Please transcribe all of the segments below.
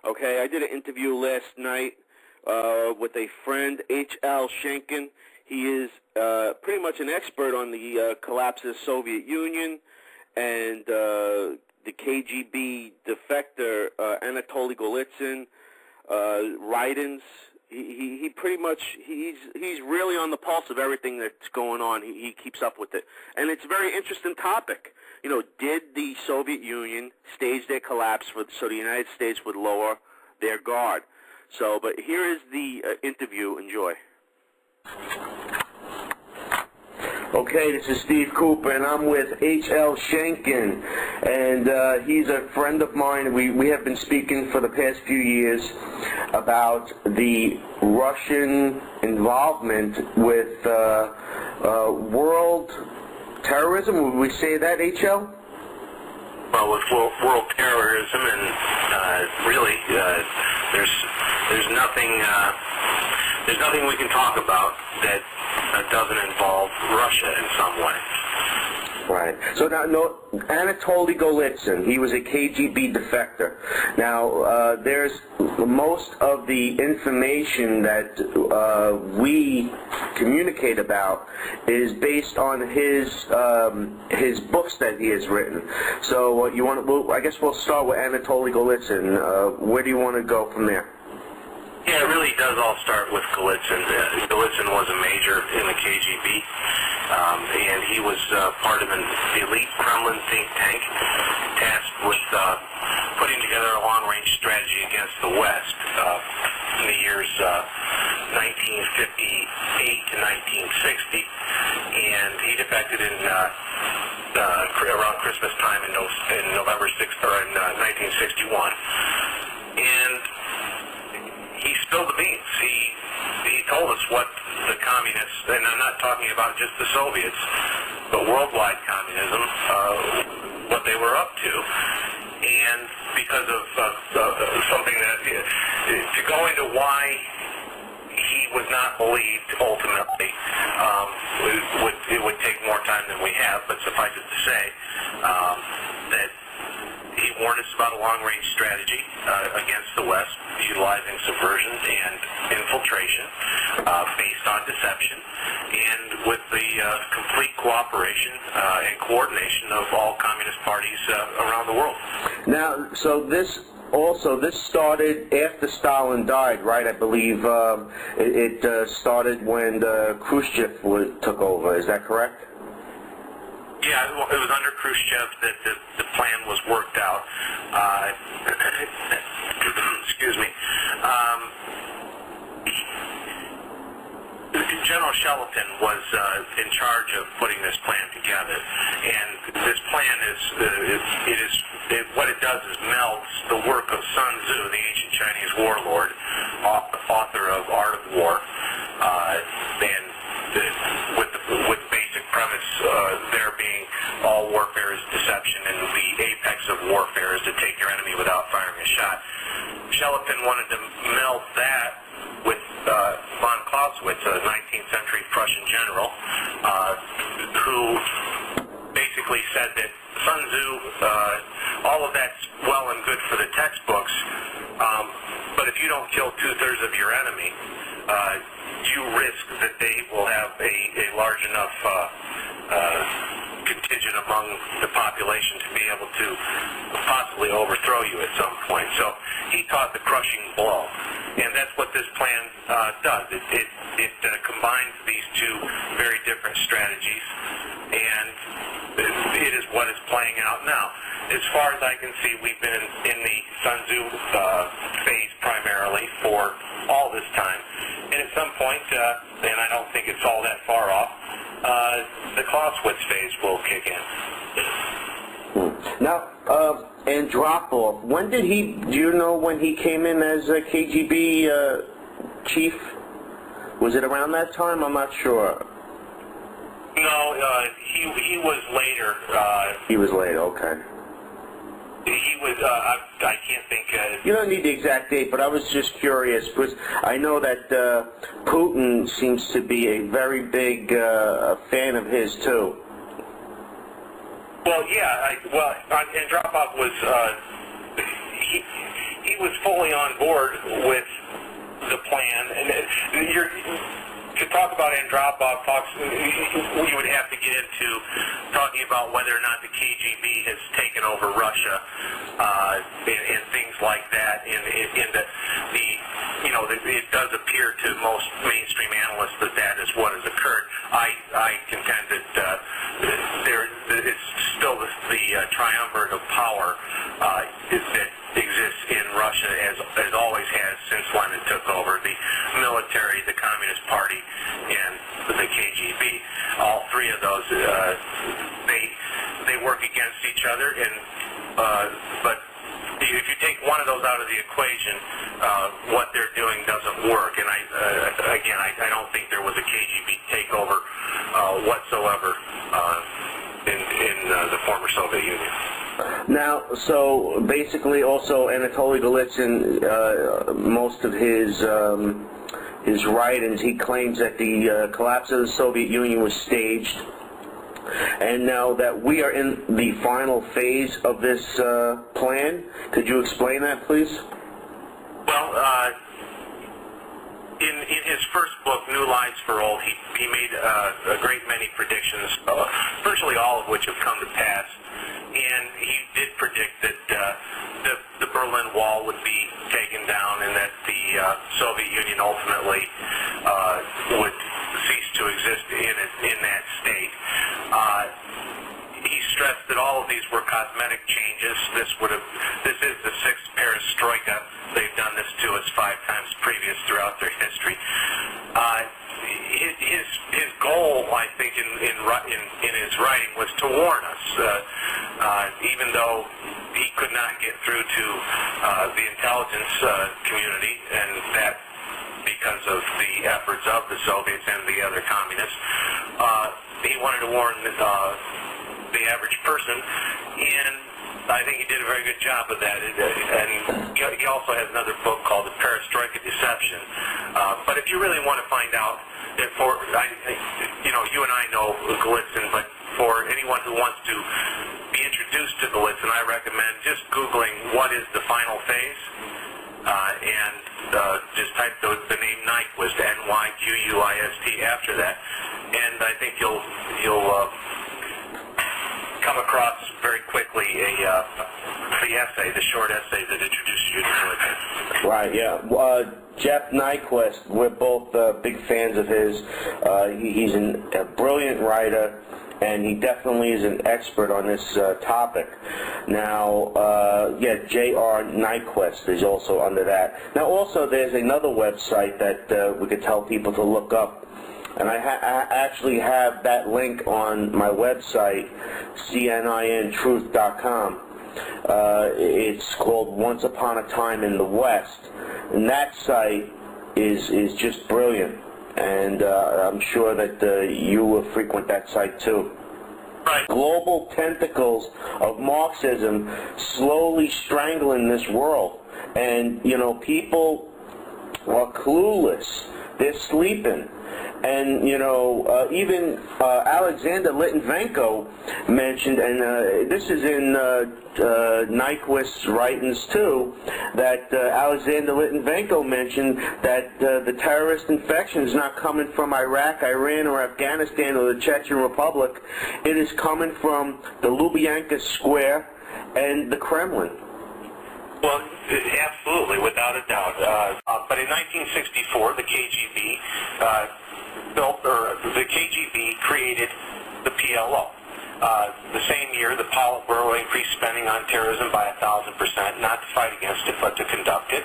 Okay, I did an interview last night with a friend, H.L. Schenken. He is pretty much an expert on the collapse of the Soviet Union and the KGB defector Anatoly Golitsyn, write-ins. He pretty much he's really on the pulse of everything that's going on. He keeps up with it, and it's a very interesting topic. You know, did the Soviet Union stage their collapse so the United States would lower their guard? So, but here is the interview. Enjoy. Okay, this is Steve Cooper, and I'm with H.L. Schenken, and he's a friend of mine. We have been speaking for the past few years about the Russian involvement with world terrorism. Would we say that, H.L.? Well, with world terrorism, and really, there's nothing we can talk about that doesn't involve Russia in some way. Right. So now, Anatoly Golitsyn, he was a KGB defector. Now, there's most of the information that we communicate about is based on his books that he has written. So I guess we'll start with Anatoly Golitsyn. Where do you want to go from there? Yeah, it really does all start with Golitsyn. Golitsyn was a major in the KGB, and he was part of an elite Kremlin think tank tasked with putting together a long-range strategy against the West in the years 1958 to 1960, and he defected in around Christmas time in November 6th, or in 1961, and he spilled the beans. He told us what the communists, and I'm not talking about just the Soviets, but worldwide communism, what they were up to. And because of something that, to go into why he was not believed ultimately, it would take more time than we have, but suffice it to say that he warned us about a long-range strategy against the West, utilizing subversion and infiltration based on deception, and with the complete cooperation and coordination of all communist parties around the world. Now, so this started after Stalin died, right? I believe it started when Khrushchev took over. Is that correct? Yeah, it was under Khrushchev that the plan was worked out. Excuse me. General Sheletin was in charge of putting this plan together, and this plan what it does is melts the work of Sun Tzu, the ancient Chinese warlord, author of Art of War, and with the basic premise there being all warfare is deception, and the apex of warfare is to take your enemy without firing a shot. Sheletin wanted to meld that with von Clausewitz, a 19th century Prussian general, who basically said that Sun Tzu, all of that's well and good for the textbooks, but if you don't kill 2/3 of your enemy, you risk that they will have a large enough contingent among the population to be able to possibly overthrow you at some point. So he taught the crushing blow, and that's what this plan does. It combines these two very different strategies, and it is what is playing out now. As far as I can see, we've been in the Sun Tzu phase primarily for all this time, and at some point, and I don't think it's all that far off, the Clausewitz phase will kick in. Now, Andropov, when did do you know when he came in as a KGB chief? Was it around that time? I'm not sure. No, he was later. He was later, okay. He was, I can't think. You don't need the exact date, but I was just curious because I know that Putin seems to be a very big fan of his too. Well, yeah. Andropov was he he was fully on board with the plan. And to talk about Andropov talks, we would have to get into talking about whether or not the KGB has taken over Russia and things like that. It does appear to most mainstream analysts that is what has occurred. I contend that it's still the triumvirate of power that exists in Russia as always has since Lenin took over. The military, the Communist Party, and the KGB. All three of those, they work against each other, but if you take one of those out of the equation, what they're doing doesn't work. And I don't think there was a KGB takeover whatsoever in the former Soviet Union. Now, so basically, also Anatoly Golitsyn, most of his writings, he claims that the collapse of the Soviet Union was staged, and now that we are in the final phase of this plan. Could you explain that, please? Well, in his first book, New Lies for Old, he made a great many predictions, virtually all of which have come to pass. And he did predict that the Berlin Wall would be taken down and that the Soviet Union ultimately would cease to exist in that state. He stressed that all of these were cosmetic changes. This is the sixth perestroika. They've done this to us 5 times previous throughout their history. His goal, I think, in his writing was to warn us, even though he could not get through to the intelligence community, and that because of the efforts of the Soviets and the other communists. He wanted to warn the average person, and I think he did a very good job of that. And he also has another book called The Perestroika Deception. But if you really want to find out, you and I know Golitsyn, but for anyone who wants to be introduced to Golitsyn, I recommend just Googling what is the final phase, and just type the name Nyquist, Nyquist, after that, and I think you'll come across very quickly the short essay that introduces you to Golitsyn. Right, yeah. Jeff Nyquist, we're both big fans of his. He's a brilliant writer, and he definitely is an expert on this topic. Now, J.R. Nyquist is also under that. Now, also, there's another website that we could tell people to look up. And I actually have that link on my website, CNINtruth.com. It's called Once Upon a Time in the West. And that site is just brilliant. And I'm sure that you will frequent that site too. Right. Global tentacles of Marxism slowly strangling this world. And, people are clueless. They're sleeping. And, even Alexander Litvinenko mentioned, and this is in Nyquist's writings too, that Alexander Litvinenko mentioned that the terrorist infection is not coming from Iraq, Iran, or Afghanistan, or the Chechen Republic. It is coming from the Lubyanka Square and the Kremlin. Well, absolutely, without a doubt. But in 1964, the KGB created the PLO. The same year, the Politburo increased spending on terrorism by 1,000%, not to fight against it, but to conduct it.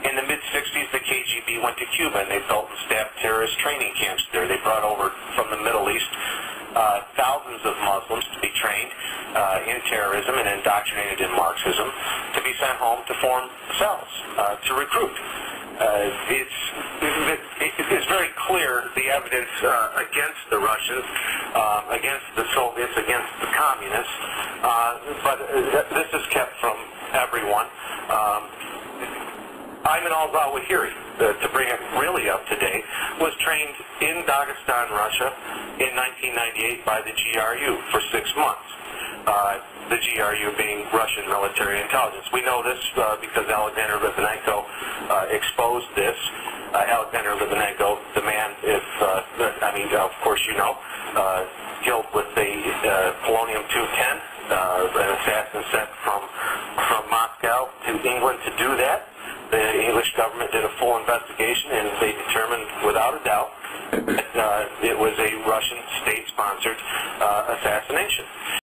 In the mid-'60s, the KGB went to Cuba, and they built and staffed terrorist training camps there. They brought over from the Middle East thousands of Muslims to be trained in terrorism and indoctrinated in Marxism, to be sent home to form cells, to recruit. It's very clear, the evidence against the Russians, against the Soviets, against the Communists, but this is kept from everyone. Ayman al-Zawahiri, to bring it really up to date, was trained in Dagestan, Russia in 1998 by the GRU for 6 months. the GRU being Russian military intelligence. We know this because Alexander Litvinenko exposed this. Alexander Litvinenko, the man, of course you know, killed with the polonium-210, an assassin sent from Moscow to England to do that. The English government did a full investigation, and they determined without a doubt that it was a Russian state-sponsored assassination.